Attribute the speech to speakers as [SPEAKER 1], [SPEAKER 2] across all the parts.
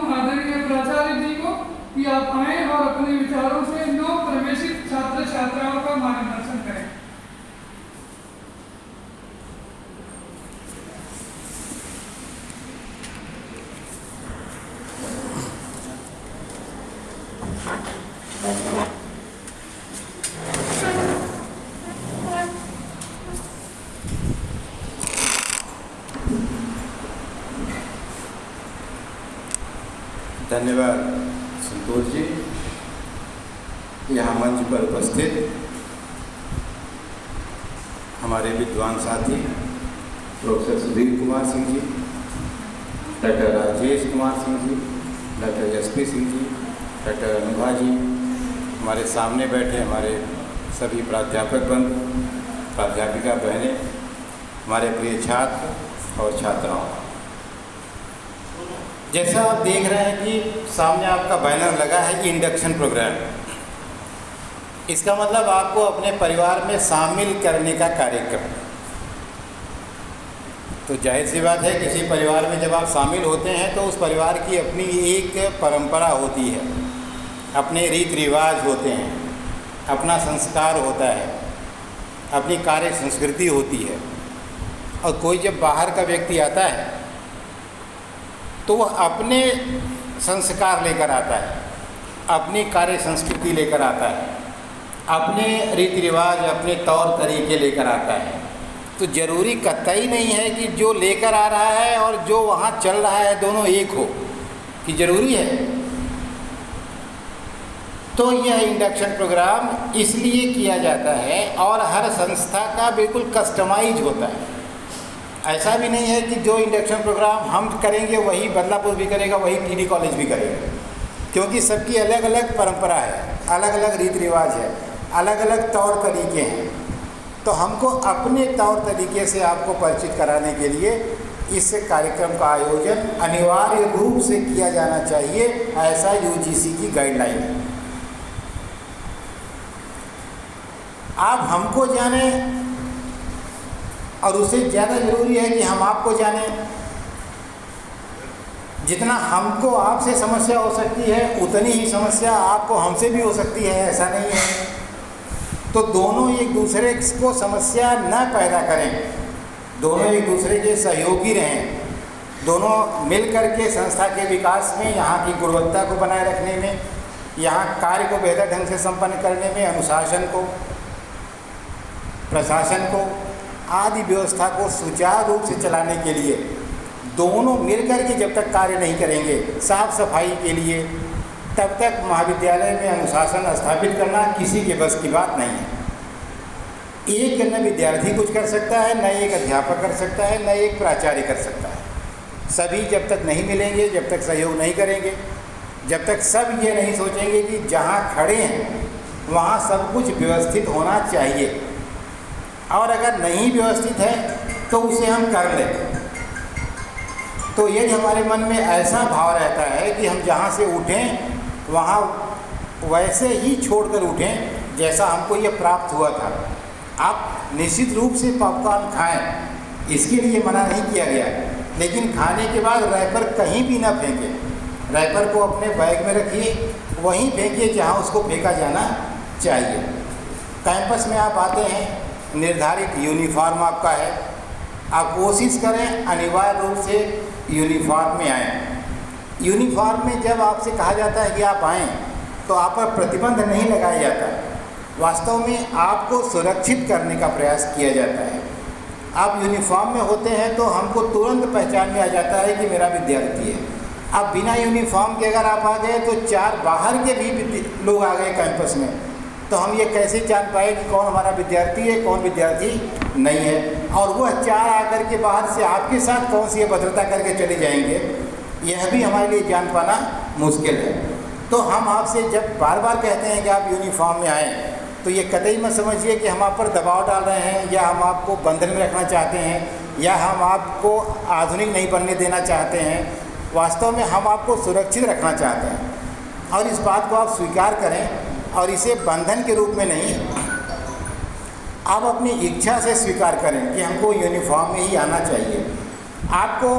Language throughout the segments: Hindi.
[SPEAKER 1] हूँ आदरणीय प्राचार्य जी को कि आप आएँ और अपने विचारों से नव प्रवेशित छात्र छात्राओं का मार्गदर्शन करें।
[SPEAKER 2] धन्यवाद संतोष जी। यहाँ मंच पर उपस्थित हमारे विद्वान साथी professor Sudhir Kumar Singh ji, doctor Rajesh Kumar Singh ji, doctor SP Singh ji, doctor Anubha जी, हमारे सामने बैठे हमारे सभी प्राध्यापक बंद, प्राध्यापिका बहनें, हमारे प्रिय छात्र और छात्राओं, जैसा आप देख रहे हैं कि सामने आपका बैनर लगा है कि इंडक्शन प्रोग्राम। इसका मतलब आपको अपने परिवार में शामिल करने का कार्यक्रम। तो जाहिर सी बात है, किसी परिवार में जब आप शामिल होते हैं तो उस परिवार की अपनी एक परंपरा होती है, अपने रीति रिवाज होते हैं, अपना संस्कार होता है, अपनी कार्य संस्कृति होती है। और कोई जब बाहर का व्यक्ति आता है तो वह अपने संस्कार लेकर आता है, अपनी कार्य संस्कृति लेकर आता है, अपने रीति रिवाज, अपने तौर तरीके लेकर आता है। तो ज़रूरी कतई नहीं है कि जो लेकर आ रहा है और जो वहाँ चल रहा है दोनों एक हो, कि ज़रूरी है। तो यह इंडक्शन प्रोग्राम इसलिए किया जाता है और हर संस्था का बिल्कुल कस्टमाइज होता है। ऐसा भी नहीं है कि जो इंडक्शन प्रोग्राम हम करेंगे वही बदलापुर भी करेगा, वही टीडी कॉलेज भी करेगा, क्योंकि सबकी अलग अलग परंपरा है, अलग अलग रीति रिवाज है, अलग अलग तौर तरीके हैं। तो हमको अपने तौर तरीके से आपको परिचित कराने के लिए इस कार्यक्रम का आयोजन अनिवार्य रूप से किया जाना चाहिए, ऐसा यूजीसी की गाइडलाइन है। आप हमको जाने और उससे ज़्यादा ज़रूरी है कि हम आपको जानें। जितना हमको आपसे समस्या हो सकती है उतनी ही समस्या आपको हमसे भी हो सकती है, ऐसा नहीं है। तो दोनों एक दूसरे को समस्या न पैदा करें, दोनों एक दूसरे के सहयोगी रहें, दोनों मिल कर के संस्था के विकास में, यहाँ की गुणवत्ता को बनाए रखने में, यहाँ कार्य को बेहतर ढंग से संपन्न करने में, अनुशासन को, प्रशासन को आदि व्यवस्था को सुचारू रूप से चलाने के लिए दोनों मिलकर के जब तक कार्य नहीं करेंगे, साफ सफाई के लिए, तब तक महाविद्यालय में अनुशासन स्थापित करना किसी के बस की बात नहीं है। एक न विद्यार्थी कुछ कर सकता है, न एक अध्यापक कर सकता है, न एक प्राचार्य कर सकता है। सभी जब तक नहीं मिलेंगे, जब तक सहयोग नहीं करेंगे, जब तक सब ये नहीं सोचेंगे कि जहाँ खड़े हैं वहाँ सब कुछ व्यवस्थित होना चाहिए, और अगर नहीं व्यवस्थित है तो उसे हम कर लें। तो यदि हमारे मन में ऐसा भाव रहता है कि हम जहाँ से उठें वहाँ वैसे ही छोड़कर उठें जैसा हमको ये प्राप्त हुआ था। आप निश्चित रूप से पॉपकॉर्न खाएं, इसके लिए मना नहीं किया गया, लेकिन खाने के बाद रैपर कहीं भी ना फेंकें। रैपर को अपने बैग में रखिए, वहीं फेंकिए जहाँ उसको फेंका जाना चाहिए। कैंपस में आप आते हैं, निर्धारित यूनिफॉर्म आपका है, आप कोशिश करें अनिवार्य रूप से यूनिफॉर्म में आएँ। यूनिफॉर्म में जब आपसे कहा जाता है कि आप आएँ तो आप पर प्रतिबंध नहीं लगाया जाता, वास्तव में आपको सुरक्षित करने का प्रयास किया जाता है। आप यूनिफॉर्म में होते हैं तो हमको तुरंत पहचान में आ जाता है कि मेरा विद्यार्थी है। अब बिना यूनिफॉर्म के अगर आप आ गए तो चार बाहर के भी लोग आ गए कैंपस में, तो हम ये कैसे जान पाए कि कौन हमारा विद्यार्थी है, कौन विद्यार्थी नहीं है। और वह चार आकर के बाहर से आपके साथ कौन सी भद्रता करके चले जाएंगे, यह भी हमारे लिए जान पाना मुश्किल है। तो हम आपसे जब बार बार कहते हैं कि आप यूनिफॉर्म में आएँ, तो ये कतई मत समझिए कि हम आप पर दबाव डाल रहे हैं, या हम आपको बंधन में रखना चाहते हैं, या हम आपको आधुनिक नहीं बनने देना चाहते हैं। वास्तव में हम आपको सुरक्षित रखना चाहते हैं, और इस बात को आप स्वीकार करें, और इसे बंधन के रूप में नहीं, आप अपनी इच्छा से स्वीकार करें कि हमको यूनिफॉर्म में ही आना चाहिए। आपको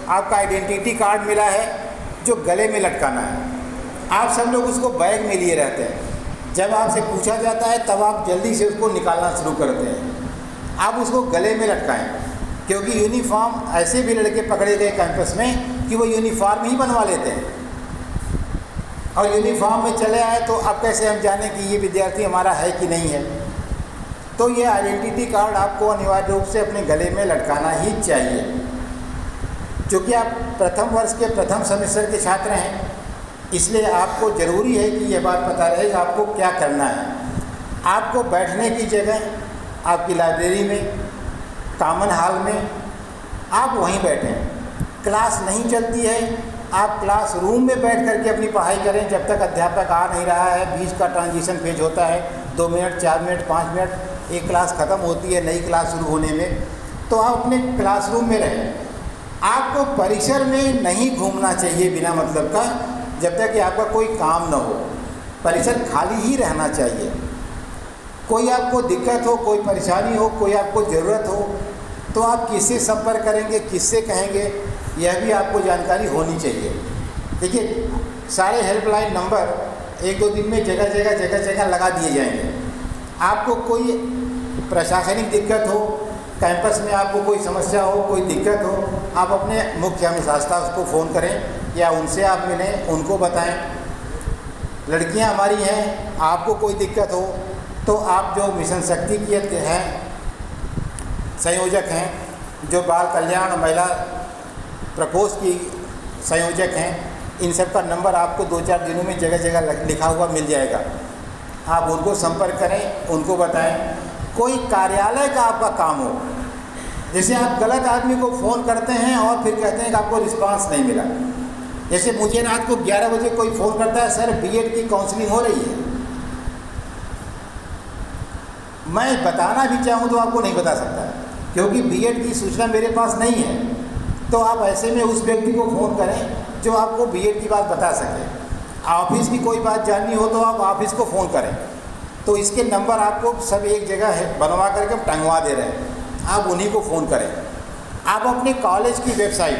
[SPEAKER 2] आपका आइडेंटिटी कार्ड मिला है, जो गले में लटकाना है। आप सब लोग उसको बैग में लिए रहते हैं, जब आपसे पूछा जाता है तब आप जल्दी से उसको निकालना शुरू करते हैं। आप उसको गले में लटकाएं, क्योंकि यूनिफॉर्म ऐसे भी लड़के पकड़े गए कैंपस में कि वो यूनिफॉर्म ही बनवा लेते हैं, और यूनिफॉर्म में चले आए तो अब कैसे हम जानें कि ये विद्यार्थी हमारा है कि नहीं है। तो ये आइडेंटिटी कार्ड आपको अनिवार्य रूप से अपने गले में लटकाना ही चाहिए। क्योंकि आप प्रथम वर्ष के प्रथम सेमेस्टर के छात्र हैं, इसलिए आपको ज़रूरी है कि यह बात पता रहे कि आपको क्या करना है। आपको बैठने की जगह आपकी लाइब्रेरी में, कॉमन हॉल में, आप वहीं बैठें। क्लास नहीं चलती है, आप क्लास रूम में बैठ करके अपनी पढ़ाई करें जब तक अध्यापक आ नहीं रहा है। बीच का ट्रांजिशन पेज होता है, 2 मिनट, 4 मिनट, 5 मिनट, एक क्लास ख़त्म होती है नई क्लास शुरू होने में, तो आप अपने क्लासरूम में रहें। आपको परिसर में नहीं घूमना चाहिए बिना मतलब का, जब तक कि आपका कोई काम ना हो। परिसर खाली ही रहना चाहिए। कोई आपको दिक्कत हो, कोई परेशानी हो, कोई आपको ज़रूरत हो, तो आप किससे संपर्क करेंगे, किससे कहेंगे, यह भी आपको जानकारी होनी चाहिए। देखिए, सारे हेल्पलाइन नंबर 1-2 दिन में जगह जगह लगा दिए जाएंगे। आपको कोई प्रशासनिक दिक्कत हो, कैंपस में आपको कोई समस्या हो, कोई दिक्कत हो, आप अपने मुख्य अनुशासक को फ़ोन करें या उनसे आप मिलें, उनको बताएं। लड़कियां हमारी हैं, आपको कोई दिक्कत हो तो आप जो मिशन शक्ति के हैं संयोजक हैं, जो बाल कल्याण और महिला प्रकोष्ठ की संयोजक हैं, इन सब का नंबर आपको 2-4 दिनों में जगह जगह लिखा हुआ मिल जाएगा। आप उनको संपर्क करें, उनको बताएं। कोई कार्यालय का आपका काम हो, जैसे आप गलत आदमी को फ़ोन करते हैं और फिर कहते हैं कि आपको रिस्पांस नहीं मिला। जैसे मुझे रात को 11 बजे कोई फ़ोन करता है, सर बीएड की काउंसलिंग हो रही है, मैं बताना भी चाहूँ तो आपको नहीं बता सकता, क्योंकि बीएड की सूचना मेरे पास नहीं है। तो आप ऐसे में उस व्यक्ति को फ़ोन करें जो आपको बीएड की बात बता सके। ऑफिस की कोई बात जाननी हो तो आप ऑफिस को फ़ोन करें। तो इसके नंबर आपको सब एक जगह है, बनवा करके टंगवा दे रहे हैं, आप उन्हीं को फ़ोन करें। आप अपने कॉलेज की वेबसाइट,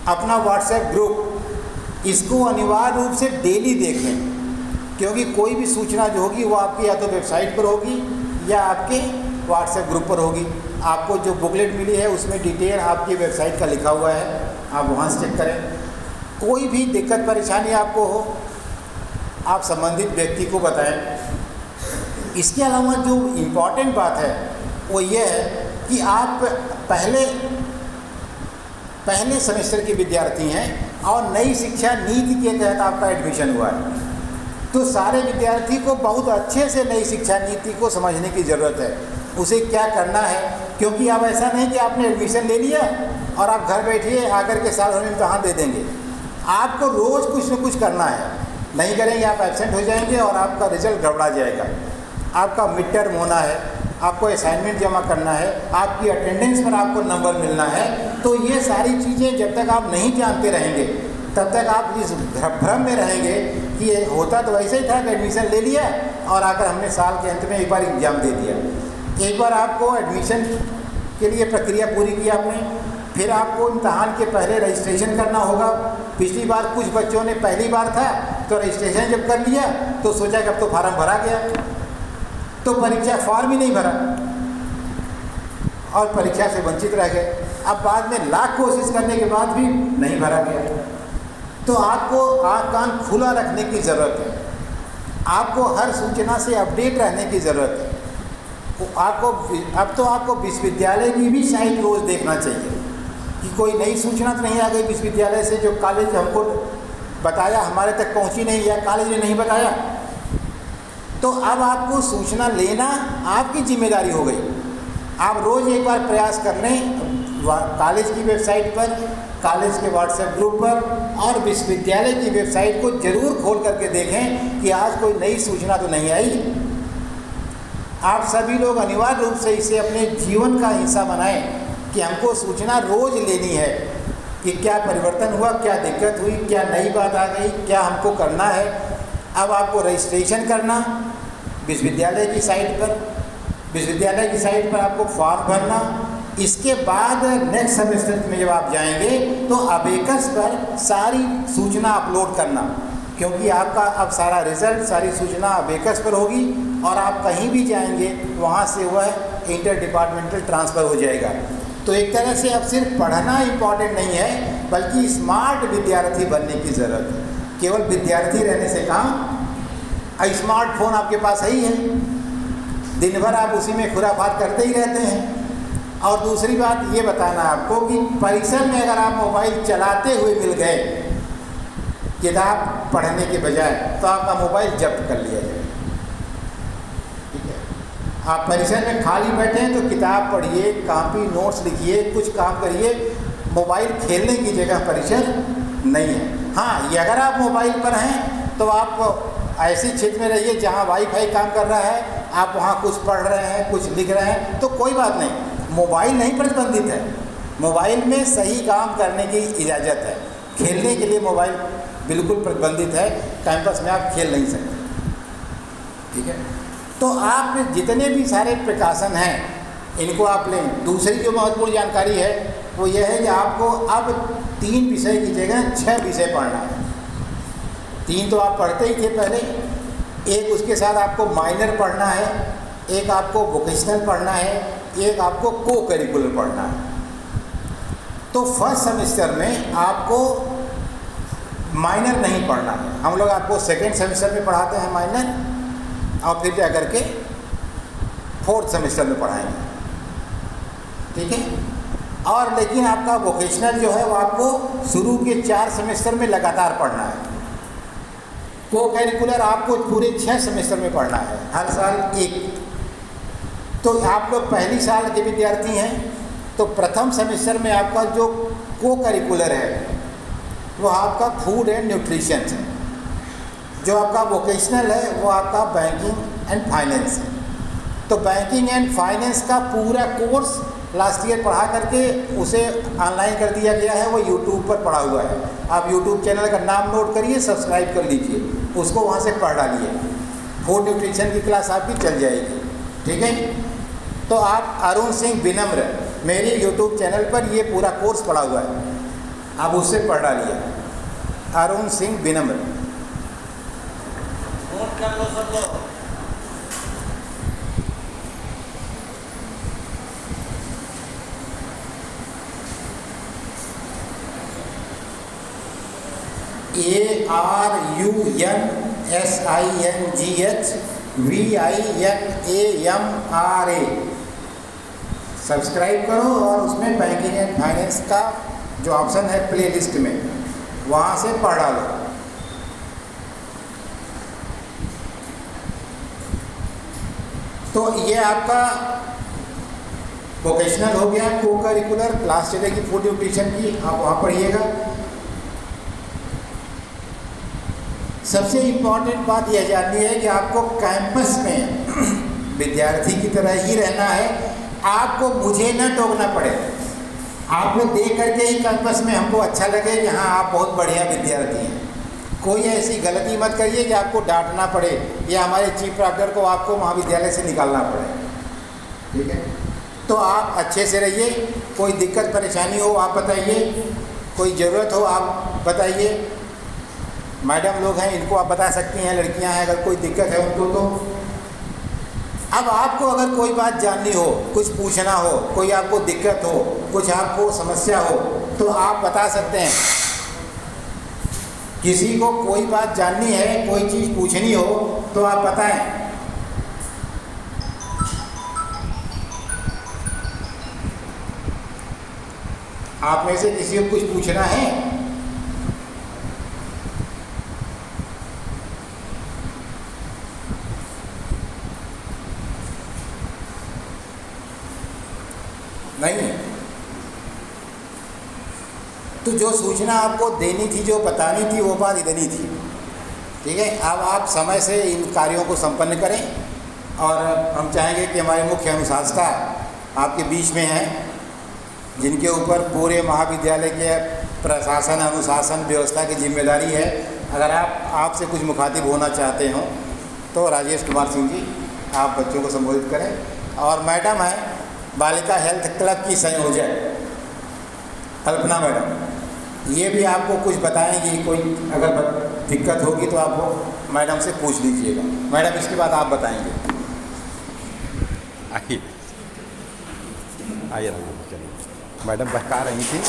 [SPEAKER 2] अपना व्हाट्सएप ग्रुप, इसको अनिवार्य रूप से डेली देखें, क्योंकि कोई भी सूचना जो होगी वो आपकी या तो वेबसाइट पर होगी या आपके व्हाट्सएप ग्रुप पर होगी। आपको जो बुकलेट मिली है उसमें डिटेल आपकी वेबसाइट का लिखा हुआ है, आप वहाँ से चेक करें। कोई भी दिक्कत परेशानी आपको हो, आप संबंधित व्यक्ति को बताएं। इसके अलावा जो इम्पॉर्टेंट बात है वो ये है कि आप पहले सेमेस्टर के विद्यार्थी हैं और नई शिक्षा नीति के तहत आपका एडमिशन हुआ है, तो सारे विद्यार्थी को बहुत अच्छे से नई शिक्षा नीति को समझने की ज़रूरत है, उसे क्या करना है। क्योंकि अब ऐसा नहीं कि आपने एडमिशन ले लिया और आप घर बैठिए आकर के साल भर में इम्तहान दे देंगे। आपको रोज़ कुछ न कुछ करना है, नहीं करेंगे आप एब्सेंट हो जाएंगे और आपका रिजल्ट गड़बड़ा जाएगा। आपका मिड टर्म होना है, आपको असाइनमेंट जमा करना है, आपकी अटेंडेंस पर आपको नंबर मिलना है। तो ये सारी चीज़ें जब तक आप नहीं जानते रहेंगे तब तक आप इस भ्रम में रहेंगे कि ये होता तो वैसे ही था कि एडमिशन ले लिया और आकर हमने साल के अंत में एक बार एग्ज़ाम दे दिया। एक बार आपको एडमिशन के लिए प्रक्रिया पूरी की आपने, फिर आपको इम्तहान के पहले रजिस्ट्रेशन करना होगा। पिछली बार कुछ बच्चों ने पहली बार था तो रजिस्ट्रेशन जब कर लिया तो सोचा कि अब तो फार्म भरा गया, तो परीक्षा फॉर्म ही नहीं भरा और परीक्षा से वंचित रह गए। अब बाद में लाख कोशिश करने के बाद भी नहीं भरा गया। तो आपको आँख कान खुला रखने की ज़रूरत है, आपको हर सूचना से अपडेट रहने की ज़रूरत है। आपको विश्वविद्यालय की भी साइट रोज़ देखना चाहिए कि कोई नई सूचना तो नहीं आ गई विश्वविद्यालय से, जो कॉलेज हमको बताया हमारे तक पहुंची नहीं या कॉलेज ने नहीं बताया। तो अब आपको सूचना लेना आपकी जिम्मेदारी हो गई। आप रोज़ एक बार प्रयास कर लें कॉलेज की वेबसाइट पर, कॉलेज के व्हाट्सएप ग्रुप पर और विश्वविद्यालय की वेबसाइट को ज़रूर खोल करके देखें कि आज कोई नई सूचना तो नहीं आई। आप सभी लोग अनिवार्य रूप से इसे अपने जीवन का हिस्सा बनाएं कि हमको सूचना रोज़ लेनी है कि क्या परिवर्तन हुआ, क्या दिक्कत हुई, क्या नई बात आ गई, क्या हमको करना है। अब आपको रजिस्ट्रेशन करना विश्वविद्यालय की साइट पर, विश्वविद्यालय की साइट पर आपको फॉर्म भरना, इसके बाद नेक्स्ट सेमेस्टर में जब आप जाएंगे तो अबेकस पर सारी सूचना अपलोड करना, क्योंकि आपका अब सारा रिजल्ट, सारी सूचना अबेकस पर होगी और आप कहीं भी जाएंगे वहाँ से वह इंटर डिपार्टमेंटल ट्रांसफ़र हो जाएगा। तो एक तरह से अब सिर्फ पढ़ना इम्पॉर्टेंट नहीं है, बल्कि स्मार्ट विद्यार्थी बनने की ज़रूरत है। केवल विद्यार्थी रहने से काम, स्मार्टफोन आपके पास है ही है, दिन भर आप उसी में खुराफात करते ही रहते हैं। और दूसरी बात ये बताना आपको कि परिसर में अगर आप मोबाइल चलाते हुए मिल गए किताब पढ़ने के बजाय, तो आपका मोबाइल जब्त कर लिया जाए। ठीक है, आप परिसर में खाली बैठे हैं तो किताब पढ़िए, कॉपी नोट्स लिखिए, कुछ काम करिए। मोबाइल खेलने की जगह परिसर नहीं है। हाँ, ये अगर आप मोबाइल पर हैं तो आप ऐसे क्षेत्र में रहिए जहाँ वाईफाई काम कर रहा है, आप वहाँ कुछ पढ़ रहे हैं, कुछ लिख रहे हैं, तो कोई बात नहीं, मोबाइल नहीं प्रतिबंधित है। मोबाइल में सही काम करने की इजाज़त है। खेलने के लिए मोबाइल बिल्कुल प्रतिबंधित है, कैंपस में आप खेल नहीं सकते। ठीक है, तो आप जितने भी सारे प्रकाशन हैं इनको आप लें। दूसरी जो महत्वपूर्ण जानकारी है वो यह है कि आपको अब 3 विषय की जगह 6 विषय पढ़ना है। 3 तो आप पढ़ते ही थे पहले, एक उसके साथ आपको माइनर पढ़ना है, एक आपको वोकेशनल पढ़ना है, एक आपको को करिकुलर पढ़ना है। तो फर्स्ट सेमेस्टर में आपको माइनर नहीं पढ़ना है। हम लोग आपको सेकेंड सेमेस्टर में पढ़ाते हैं माइनर, और फिर जा करके 4th सेमेस्टर में पढ़ाएंगे। ठीक है, और लेकिन आपका वोकेशनल जो है वो आपको शुरू के 4 सेमेस्टर में लगातार पढ़ना है। को करिकुलर आपको पूरे 6 सेमेस्टर में पढ़ना है, हर साल एक। तो आप लोग पहली साल के विद्यार्थी हैं, तो प्रथम सेमेस्टर में आपका जो को करिकुलर है वो आपका फूड एंड न्यूट्रिशन है। जो आपका वोकेशनल है वो आपका बैंकिंग एंड फाइनेंस है। तो बैंकिंग एंड फाइनेंस का पूरा कोर्स लास्ट ईयर पढ़ा करके उसे ऑनलाइन कर दिया गया है, वो यूट्यूब पर पढ़ा हुआ है। आप यूट्यूब चैनल का नाम नोट करिए, सब्सक्राइब कर लीजिए, उसको वहाँ से पढ़ डालिए। फूड न्यूट्रिशन की क्लास आपकी चल जाएगी। ठीक है, तो आप अरुण सिंह विनम्र मेरे यूट्यूब चैनल पर ये पूरा कोर्स पढ़ा हुआ है, आप उससे पढ़ डालिए, अरुण सिंह विनम्र।
[SPEAKER 3] नोट कर लो सब लोग।
[SPEAKER 2] ARUNSINGHVINAMRA सब्सक्राइब करो और उसमें बैंकिंग एंड फाइनेंस का जो ऑप्शन है प्ले लिस्ट में, वहाँ से पढ़ डालो। तो ये आपका वोकेशनल हो गया। को करिकुलर क्लास चलेगी फूड न्यूट्रिशन की, आप वहाँ पढ़िएगा। सबसे इम्पॉर्टेंट बात यह जाननी है कि आपको कैंपस में विद्यार्थी की तरह ही रहना है। आपको मुझे न टोकना पड़े, आपको देख करके ही कैंपस में हमको अच्छा लगे कि हाँ आप बहुत बढ़िया विद्यार्थी हैं। कोई ऐसी गलती मत करिए कि आपको डांटना पड़े या हमारे चीफ प्रोक्टर को आपको महाविद्यालय से निकालना पड़े। ठीक है, तो आप अच्छे से रहिए। कोई दिक्कत परेशानी हो आप बताइए, कोई ज़रूरत हो आप बताइए। मैडम लोग हैं, इनको आप बता सकती हैं, लड़कियां हैं, अगर कोई दिक्कत है उनको। तो अब आपको अगर कोई बात जाननी हो, कुछ पूछना हो, कोई आपको दिक्कत हो, कुछ आपको समस्या हो, तो आप बता सकते हैं। किसी को कोई बात जाननी है, कोई चीज़ पूछनी हो तो आप बताएं। आप में से किसी को कुछ पूछना है? नहीं? तो जो सूचना आपको देनी थी, जो बतानी थी, वो बात इतनी थी। ठीक है, अब आप समय से इन कार्यों को संपन्न करें। और हम चाहेंगे कि हमारे मुख्य अनुशासिका आपके बीच में हैं, जिनके ऊपर पूरे महाविद्यालय के प्रशासन, अनुशासन, व्यवस्था की जिम्मेदारी है। अगर आप आपसे कुछ मुखातिब होना चाहते हो तो राजेश कुमार सिंह जी, आप बच्चों को संबोधित करें। और मैडम हैं बालिका हेल्थ क्लब की संयोजक कल्पना मैडम, ये भी आपको कुछ बताएंगी। कोई अगर दिक्कत होगी तो आप वो मैडम से पूछ लीजिएगा। मैडम इसके बाद आप बताएंगे।
[SPEAKER 3] आइए आइए, चलिए। मैडम बहका रही थी।